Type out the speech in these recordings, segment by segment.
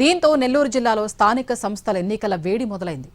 దీంతో నెల్లూరు జిల్లాలో స్థానిక సంస్థల ఎన్నికల వేడి మొదలైంది.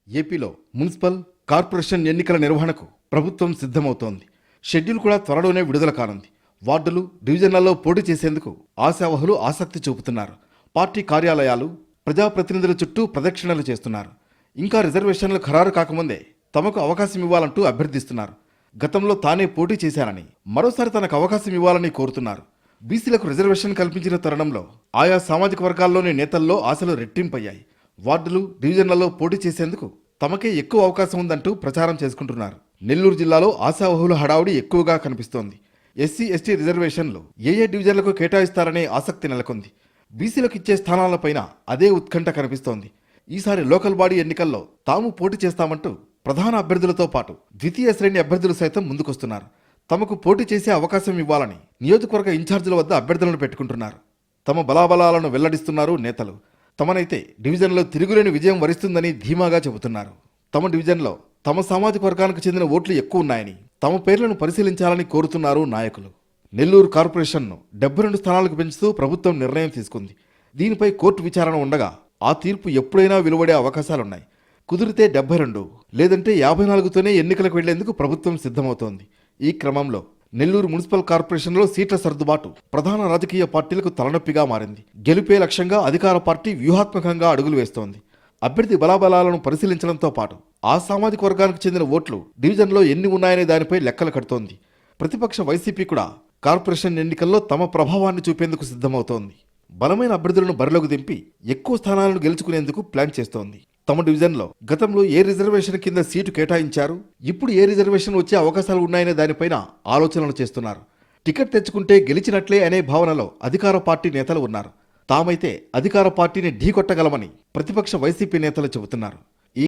ఏపీలో మున్సిపల్, కార్పొరేషన్ ఎన్నికల నిర్వహణకు ప్రభుత్వం సిద్ధమవుతోంది. షెడ్యూల్ కూడా త్వరలోనే విడుదల కానుంది. వార్డులు, డివిజన్లలో పోటీ చేసేందుకు ఆశావహులు ఆసక్తి చూపుతున్నారు. పార్టీ కార్యాలయాలు, ప్రజాప్రతినిధుల చుట్టూ ప్రదక్షిణలు చేస్తున్నారు. ఇంకా రిజర్వేషన్లు ఖరారు కాకముందే తమకు అవకాశం ఇవ్వాలంటూ అభ్యర్థిస్తున్నారు. గతంలో తానే పోటీ చేశానని మరోసారి తనకు అవకాశం ఇవ్వాలని కోరుతున్నారు. బీసీలకు రిజర్వేషన్ కల్పించిన తరుణంలో ఆయా సామాజిక వర్గాల్లోని నేతల్లో ఆశలు రెట్టింపయ్యాయి. వార్డులు, డివిజన్లలో పోటీ చేసేందుకు తమకే ఎక్కువ అవకాశం ఉందంటూ ప్రచారం చేసుకుంటున్నారు. నెల్లూరు జిల్లాలో ఆశావహుల హడావుడి ఎక్కువగా కనిపిస్తోంది. ఎస్సీ, ఎస్టీ రిజర్వేషన్లు ఏ డివిజన్లకు కేటాయిస్తారనే ఆసక్తి నెలకొంది. బీసీలకు ఇచ్చే స్థానాలపైన అదే ఉత్కంఠ కనిపిస్తోంది. ఈసారి లోకల్ బాడీ ఎన్నికల్లో తాము పోటీ చేస్తామంటూ ప్రధాన అభ్యర్థులతో పాటు ద్వితీయ శ్రేణి అభ్యర్థులు సైతం ముందుకొస్తున్నారు. తమకు పోటీ చేసే అవకాశం ఇవ్వాలని నియోజకవర్గ ఇన్ఛార్జీల వద్ద అభ్యర్థులను పెట్టుకుంటున్నారు. తమ బలాబలాలను వెల్లడిస్తున్నారు నేతలు. తమనైతే డివిజన్లో తిరుగులేని విజయం వరిస్తుందని ధీమాగా చెబుతున్నారు. తమ డివిజన్లో తమ సామాజిక వర్గానికి చెందిన ఓట్లు ఎక్కువ ఉన్నాయని, తమ పేర్లను పరిశీలించాలని కోరుతున్నారు నాయకులు. నెల్లూరు కార్పొరేషన్ను 72 స్థానాలకు పెంచుతూ ప్రభుత్వం నిర్ణయం తీసుకుంది. దీనిపై కోర్టు విచారణ ఉండగా ఆ తీర్పు ఎప్పుడైనా వెలువడే అవకాశాలున్నాయి. కుదిరితే 72 లేదంటే 54తోనే ఎన్నికలకు వెళ్లేందుకు ప్రభుత్వం సిద్ధమవుతోంది. ఈ క్రమంలో నెల్లూరు మున్సిపల్ కార్పొరేషన్లో సీట్ల సర్దుబాటు ప్రధాన రాజకీయ పార్టీలకు తలనొప్పిగా మారింది. గెలుపే లక్ష్యంగా అధికార పార్టీ వ్యూహాత్మకంగా అడుగులు వేస్తోంది. అభ్యర్థి బలాబలాలను పరిశీలించడంతో పాటు ఆ సామాజిక వర్గానికి చెందిన ఓట్లు డివిజన్లో ఎన్ని ఉన్నాయనే దానిపై లెక్కలు కడుతోంది. ప్రతిపక్ష వైసీపీ కూడా కార్పొరేషన్ ఎన్నికల్లో తమ ప్రభావాన్ని చూపేందుకు సిద్ధమవుతోంది. బలమైన అభ్యర్థులను బరిలోకి దింపి ఎక్కువ స్థానాలను గెలుచుకునేందుకు ప్లాన్ చేస్తోంది. తమ డివిజన్లో గతంలో ఏ రిజర్వేషన్ కింద సీటు కేటాయించారు, ఇప్పుడు ఏ రిజర్వేషన్ వచ్చే అవకాశాలు ఉన్నాయనే దానిపైన ఆలోచనలు చేస్తున్నారు. టికెట్ తెచ్చుకుంటే గెలిచినట్లే అనే భావనలో అధికార పార్టీ నేతలు ఉన్నారు. తామైతే అధికార పార్టీని ఢీకొట్టగలమని ప్రతిపక్ష వైసీపీ నేతలు చెబుతున్నారు.